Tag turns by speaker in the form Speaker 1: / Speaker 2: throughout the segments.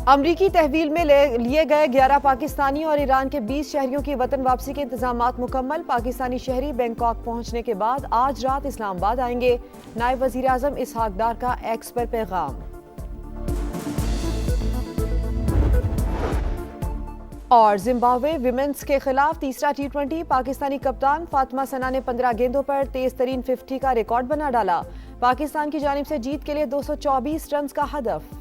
Speaker 1: अमरीकी तहवील में लिए गए 11 पाकिस्तानी और ईरान के 20 शहरियों की वतन वापसी के इंतजामात मुकम्मल। पाकिस्तानी शहरी बैंकॉक पहुंचने के बाद आज रात इस्लामाबाद आएंगे। नायब वजीर आजम इसहाक डार का एक्स पर पैगाम। और जिम्बाब्वे विमेंस के खिलाफ तीसरा T20। पाकिस्तानी कप्तान फातिमा सना ने 15 गेंदों पर तेज तरीन 50 का रिकॉर्ड बना डाला। पाकिस्तान की जानिब से जीत के लिए 224 रन का हदफ।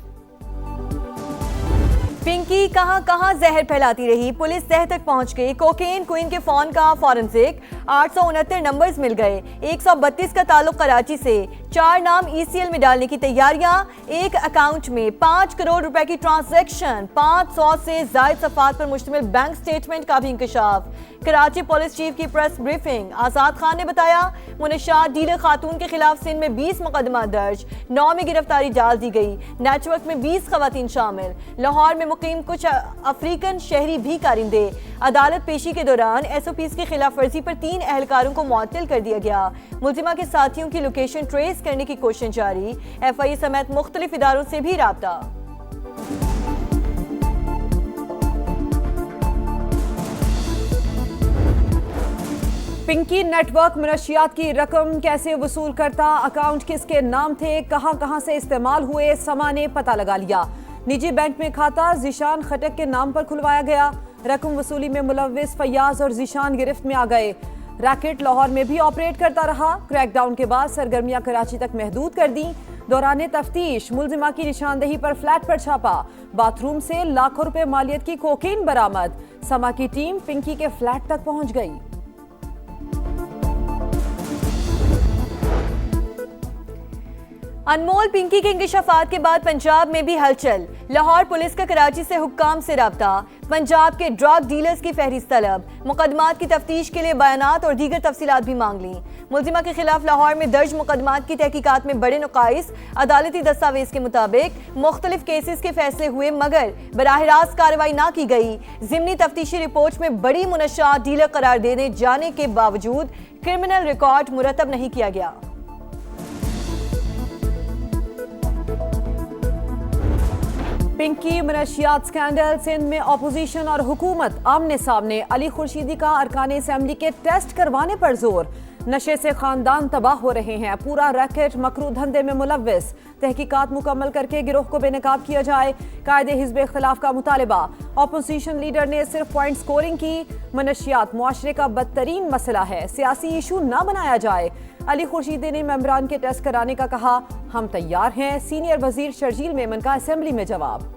Speaker 2: पिंकी कहां कहां जहर फैलाती रही, पुलिस तह तक पहुंच गई। कोकेन क्वीन के फोन का फॉरेंसिक 869 नंबर्स मिल गए। 132 का ताल्लुक कराची से। 4 नाम ECL में डालने की तैयारियां। एक अकाउंट में 5 करोड़ रुपए की ट्रांजैक्शन। 500 से ज्यादा सफात पर मुश्तमिल बैंक स्टेटमेंट का भी इंकशाफ। कराची पुलिस चीफ की प्रेस ब्रीफिंग। आजाद खान ने बताया मुनशात डीलर खातून के खिलाफ सिंध में 20 मुकदमा दर्ज, 9 में गिरफ्तारी डाल दी गई। नेटवर्क में 20 खवातीन शामिल। लाहौर में मुकीम कुछ अफ्रीकन शहरी भी कारिंदे। अदालत पेशी के दौरान SOPs की खिलाफ वर्जी पर 3 एहलकारों को मुअत्तल कर दिया गया। मुल्जिमा के साथियों की लोकेशन ट्रेस करने की कोशिश जारी। FIA समेत मुख्तलिफ इदारों से भी राब्ता।
Speaker 1: पिंकी नेटवर्क मनशियात की रकम कैसे वसूल करता, अकाउंट किसके नाम थे, कहां कहां से इस्तेमाल हुए, समा ने पता लगा लिया। निजी बैंक में खाता जीशान खटक के नाम पर खुलवाया गया। रकम वसूली में मुलव्विस फयाज और जीशान गिरफ्त में आ गए। रैकेट लाहौर में भी ऑपरेट करता रहा। क्रैकडाउन के बाद सरगर्मियां कराची तक महदूद कर दी। दौरान तफ्तीश मुल्जिमा की निशानदेही पर फ्लैट पर छापा। बाथरूम से लाखों रुपए मालियत की कोकीन बरामद। समा की टीम पिंकी के फ्लैट तक पहुंच गई।
Speaker 2: अनमोल पिंकी के इंकशाफात के बाद पंजाब में भी हलचल। लाहौर पुलिस का कराची से हुक्काम से राब्ता। पंजाब के ड्रग डीलर्स की फहरिस्त तलब। मुकदमात की तफ्तीश के लिए बयानात और दीगर तफसीलात भी मांग ली। मुल्जिमा के खिलाफ लाहौर में दर्ज मुकदमात की तहकीकात में बड़े नुकाइस। अदालती दस्तावेज के मुताबिक मुख्तलिफ केसेस के फैसले हुए मगर बराह रास्त कार्रवाई ना की गई। जिमनी तफ्तीशी रिपोर्ट में बड़ी मुनशात डीलर करार देने जाने के बावजूद क्रिमिनल रिकॉर्ड मुरतब नहीं किया गया।
Speaker 1: पिंकी मनशियात स्कैंडल। सिंध में अपोजिशन और हुकूमत आमने सामने। अली खुर्शीदी का अरकान असेंबली के टेस्ट करवाने पर जोर। नशे से खानदान तबाह हो रहे हैं। पूरा रैकेट मकरू धंधे में मुलव्विस। तहकीकात मुकम्मल करके गिरोह को बेनकाब किया जाए। कायदे हिज़्ब इख्तिलाफ का मुतालिबा। अपोजिशन लीडर ने सिर्फ पॉइंट स्कोरिंग की। मनशियात मुआशरे का बदतरीन मसला है, सियासी इशू ना बनाया जाए। अली खुर्शीदी ने मेंबरान के टेस्ट कराने का कहा। हम तैयार हैं। सीनियर वजीर शर्जील मेमन का असेंबली में जवाब।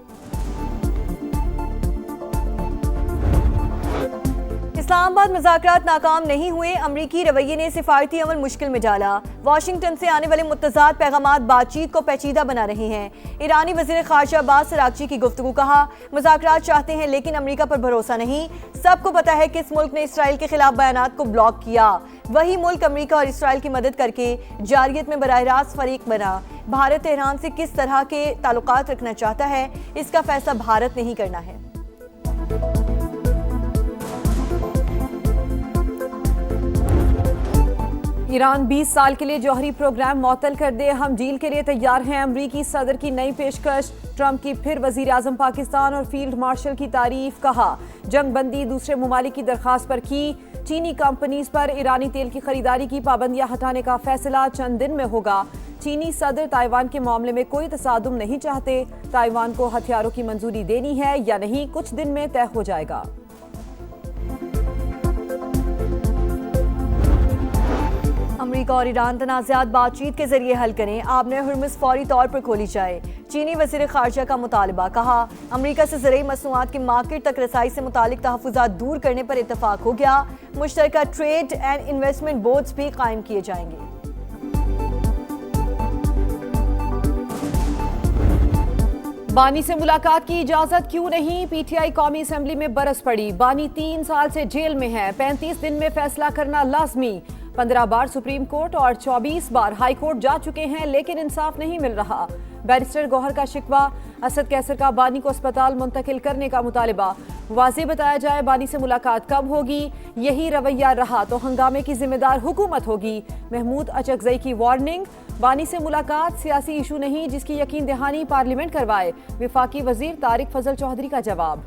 Speaker 2: इस्लामाबाद मुज़ाकरात नाकाम नहीं हुए। अमरीकी रवैये ने सिफारती अमल मुश्किल में डाला। वाशिंगटन से आने वाले मुतज़ाद पैगामात बातचीत को पेचीदा बना रहे हैं। ईरानी वज़ीर ख़ारजा अब्बास अराग़ची की गुफ्तगू। कहा मुज़ाकरात चाहते हैं लेकिन अमरीका पर भरोसा नहीं। सबको पता है किस मुल्क ने इसराइल के खिलाफ बयानात को ब्लॉक किया। वही मुल्क अमरीका और इसराइल की मदद करके जारियत में बराह रास्त फरीक बना। भारत तेहरान से किस तरह के ताल्लुकात रखना चाहता है, इसका फैसला भारत ने ही करना है।
Speaker 1: ईरान 20 साल के लिए जौहरी प्रोग्राम मुअत्तल कर दे। हम डील के लिए तैयार हैं। अमरीकी सदर की नई पेशकश। ट्रंप की फिर वजीर आजम पाकिस्तान और फील्ड मार्शल की तारीफ। कहा जंग बंदी दूसरे ममालिक की दरखास्त पर की। चीनी कंपनीज पर ईरानी तेल की खरीदारी की पाबंदियां हटाने का फैसला चंद दिन में होगा। चीनी सदर ताइवान के मामले में कोई तसादुम नहीं चाहते। ताइवान को हथियारों की मंजूरी देनी है या नहीं, कुछ दिन में तय हो जाएगा।
Speaker 2: अमरीका और ईरान तनाज़ात बातचीत के जरिए हल करें। आबने हुर्मुज़ फौरी तौर पर खोली जाए। चीनी वज़ीर ख़ारजा का मुतालबा। कहा अमरीका से ज़रूरी मसनूआत की मार्केट तक रसाई से मुतालिक तहफ़्फ़ुज़ात दूर करने पर इत्तफ़ाक़ हो गया। मुश्तरका ट्रेड एंड इन्वेस्टमेंट बोर्ड्स भी कायम किए जाएंगे।
Speaker 1: बानी से मुलाकात की इजाजत क्यों नहीं, PTI कौमी असेंबली में बरस पड़ी। बानी 3 साल से जेल में है। 35 दिन में फैसला करना लाजमी। 15 बार सुप्रीम कोर्ट और 24 बार हाई कोर्ट जा चुके हैं लेकिन इंसाफ नहीं मिल रहा। बैरिस्टर गौहर का शिकवा, असद कैसर का बानी को अस्पताल मुंतकिल करने का मुतालिबा। वाज़ेह बताया जाए बानी से मुलाकात कब होगी, यही रवैया रहा तो हंगामे की जिम्मेदार हुकूमत होगी। महमूद अचकजई की वार्निंग, बानी से मुलाकात सियासी इशू नहीं जिसकी यकीन दहानी पार्लियामेंट करवाए। विफाकी वजीर तारिक फजल चौधरी का जवाब।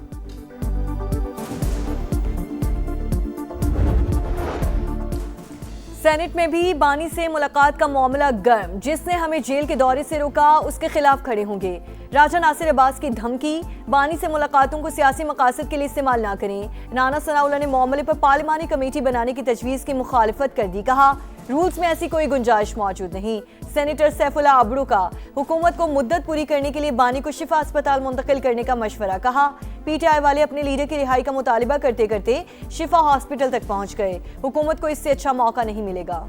Speaker 2: सेनेट में भी बानी से मुलाकात का मामला गर्म। जिसने हमें जेल के दौरे से रोका उसके खिलाफ खड़े होंगे। राजा नासिर अब्बास की धमकी, बानी से मुलाकातों को सियासी मकासद के लिए इस्तेमाल ना करें। राना सनाउल्लाह ने मामले पर पार्लिमानी कमेटी बनाने की तजवीज़ की मुखालिफत कर दी। कहा रूल्स में ऐसी कोई गुंजाइश मौजूद नहीं। सेनेटर सैफुल्लाह अब्रू का हुकूमत को मुद्दत पूरी करने के लिए बानी को शिफा अस्पताल मुंतकिल करने का मशवरा। कहा पीटीआई वाले अपने लीडर की रिहाई का मुतालिबा करते करते शिफा हॉस्पिटल तक पहुंच गए। हुकूमत को इससे अच्छा मौका नहीं मिलेगा।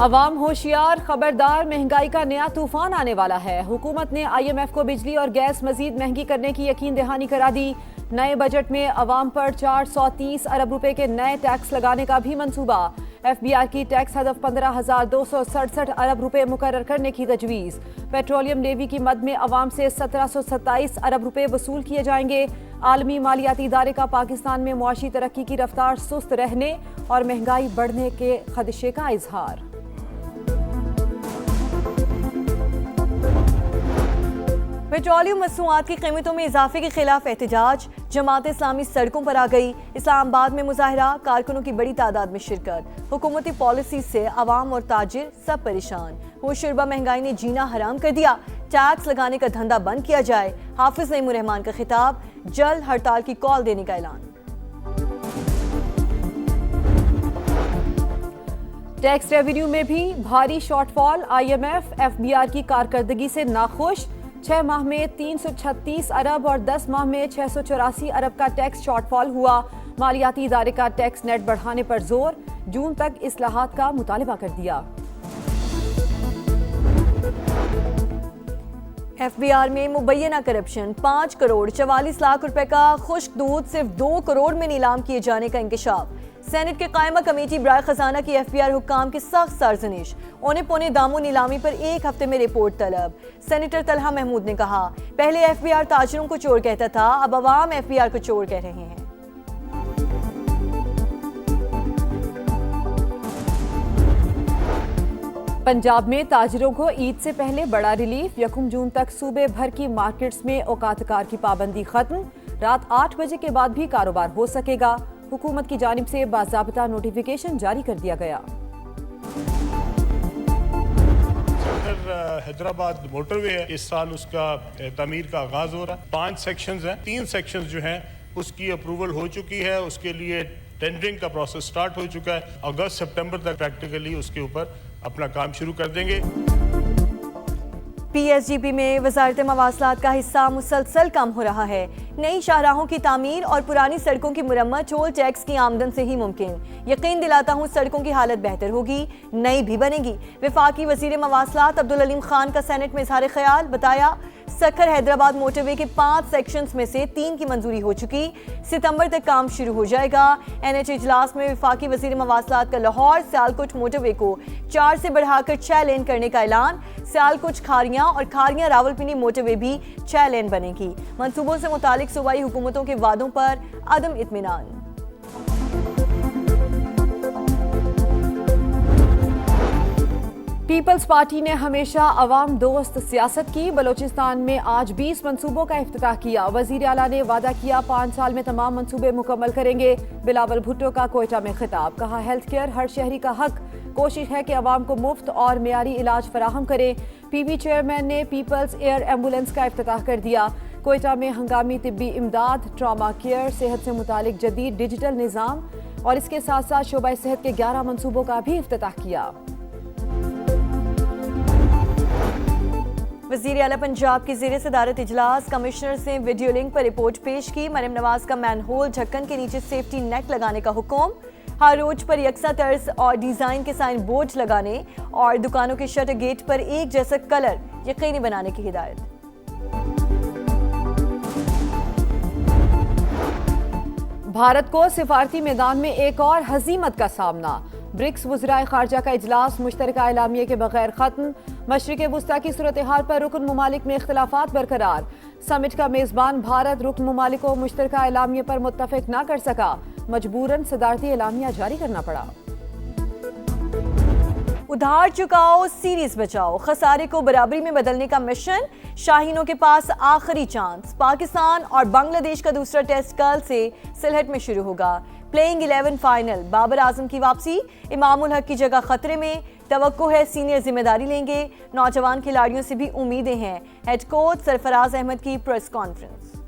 Speaker 1: अवाम होशियार, खबरदार, महंगाई का नया तूफान आने वाला है। हुकूमत ने IMF को बिजली और गैस मजीद महंगी करने की यकीन दहानी करा दी। नए बजट में अवाम पर 430 अरब रुपए के नए टैक्स लगाने का भी मंसूबा। FBR की टैक्स हदफ 15,267 अरब रुपए मुकर्रर करने की तजवीज़। पेट्रोलियम लेवी की मद में अवाम से 1727 अरब रुपए वसूल किए जाएंगे। आलमी मालियाती इदारे का पाकिस्तान में मुआशी तरक्की की रफ्तार सुस्त रहने और महंगाई बढ़ने के खदशे का इजहार।
Speaker 2: पेट्रोलियम मसनूआत की कीमतों में इजाफे के खिलाफ एहतजाज। जमात इस्लामी सड़कों पर आ गई। इस्लामाबाद में मुजाहरा, कारकुनों की बड़ी तादाद में शिरकत। हुकूमती पॉलिसी से अवाम और ताजिर सब परेशान। होशरुबा महंगाई ने जीना हराम कर दिया। टैक्स लगाने का धंधा बंद किया जाए। हाफिज नईमुर रहमान का खिताब, जल्द हड़ताल की कॉल देने का ऐलान।
Speaker 1: टैक्स रेवेन्यू में भी भारी शॉर्टफॉल। IMF FBR की कारकर्दगी से नाखुश। 6 माह में 336 अरब और 10 माह में 684 अरब का टैक्स शॉर्टफॉल हुआ। मालियाती इदारे का टैक्स नेट बढ़ाने पर जोर। जून तक इस्लाहात का मुतालिबा कर दिया।
Speaker 2: FBR में मुबैना करप्शन, 5 करोड़ 44 लाख रुपए का खुश्क दूध सिर्फ 2 करोड़ में नीलाम किए जाने का इंकशाफ। सेनेट के कायमा कमेटी बराए खजाना की FBR हुक्काम की सख्त सरजनिश। औने पौने दामों नीलामी पर 1 हफ्ते में रिपोर्ट तलब। सेनेटर तलहा महमूद ने कहा पहले FBR ताजरों को चोर कहता था, अब अवाम FBR को चोर कह रहे हैं।
Speaker 1: पंजाब में ताजिरों को ईद से पहले बड़ा रिलीफ। 1 जून तक सूबे भर की मार्केट्स में औकातकार की पाबंदी खत्म। रात 8 बजे के बाद भी कारोबार हो सकेगा। हुकूमत की जानिब से बाज़ाब्ता नोटिफिकेशन जारी कर दिया गया।
Speaker 3: हैदराबाद मोटरवे है, इस साल उसका तामीर का आगाज हो रहा है। 5 सेक्शंस हैं, 3 सेक्शंस जो हैं उसकी अप्रूवल हो चुकी है। उसके लिए टेंडरिंग का प्रोसेस स्टार्ट हो चुका है। अगस्त सितंबर तक प्रैक्टिकली उसके ऊपर अपना काम शुरू कर देंगे।
Speaker 2: PSGP में वजारत मवासलात का हिस्सा मुसलसल कम हो रहा है। नई शाहराहों की तामीर और पुरानी सड़कों की मुरम्मत टोल टैक्स की आमदन से ही मुमकिन। यकीन दिलाता हूँ सड़कों की हालत बेहतर होगी, नई भी बनेगी। वफाकी वजीर मवासलात अब्दुल अलीम खान का सेनेट में इजहार ख्याल। बताया सक्खर हैदराबाद मोटरवे के 5 सेक्शंस में से 3 की मंजूरी हो चुकी। सितंबर तक काम शुरू हो जाएगा। NH इजलास में वफाकी वजीर मवासलात का लाहौर सियालकोट मोटरवे को 4 से बढ़ाकर 6 लेन करने का ऐलान। सियालकोट खारियां और खारियां रावलपिंडी मोटरवे भी 6 लेन बनेगी। मंसूबों से मुतालिक सूबाई हुकूमतों के वादों पर अदम इत्मीनान।
Speaker 1: पीपल्स पार्टी ने हमेशा अवाम दोस्त सियासत की। बलोचिस्तान में आज 20 मंसूबों का इफ्तिताह किया। वजीर आला ने वादा किया 5 साल में तमाम मंसूबे मुकम्मल करेंगे। बिलावल भुट्टो का कोयटा में खिताब। कहा हेल्थ केयर हर शहरी का हक। कोशिश है कि अवाम को मुफ्त और मेयारी इलाज फराहम करें। PB चेयरमैन ने पीपल्स एयर एम्बुलेंस का इफ्तिताह कर दिया। कोयटा में हंगामी तिब्बी इमदाद, ट्रामा केयर, सेहत से मुतालिक जदीद डिजिटल निज़ाम और इसके साथ साथ शोबा सेहत के 11 मंसूबों का भी इफ्तिताह किया।
Speaker 2: वज़ीर आला पंजाब की ज़ेरे सदारत इजलास। कमिश्नर से वीडियो लिंक पर रिपोर्ट पेश की। मरियम नवाज का मैनहोल ढक्कन के नीचे सेफ्टी नेट लगाने का हुक्म। हर रोज पर यकसा तर्ज और डिज़ाइन के साइन बोर्ड लगाने और दुकानों के शटर गेट पर एक जैसा कलर यकीनी बनाने की हिदायत।
Speaker 1: भारत को सिफारती मैदान में एक और हजीमत का सामना। ब्रिक्स वज़राए खारजा का इजलास मुश्तरका एलामिये के बगैर खत्म। मशरिक़ वुस्ता की सूरत हाल पर रुकन ममालिक में इख्तिलाफात बरकरार। समिट का मेज़बान भारत रुकन ममालिक को मुश्तरका एलामिये पर मुत्तफ़िक न कर सका। मजबूरन सदारती एलामिया जारी करना पड़ा।
Speaker 2: उधार चुकाओ, सीरीज बचाओ, खसारे को बराबरी में बदलने का मिशन। शाहीनों के पास आखिरी चांस। पाकिस्तान और बांग्लादेश का दूसरा टेस्ट कल से सिलहट में शुरू होगा। प्लेइंग 11 फाइनल, बाबर आजम की वापसी, इमामुल हक की जगह खतरे में। तवक्को है सीनियर जिम्मेदारी लेंगे। नौजवान खिलाड़ियों से भी उम्मीदें हैं। हेड कोच सरफराज अहमद की प्रेस कॉन्फ्रेंस।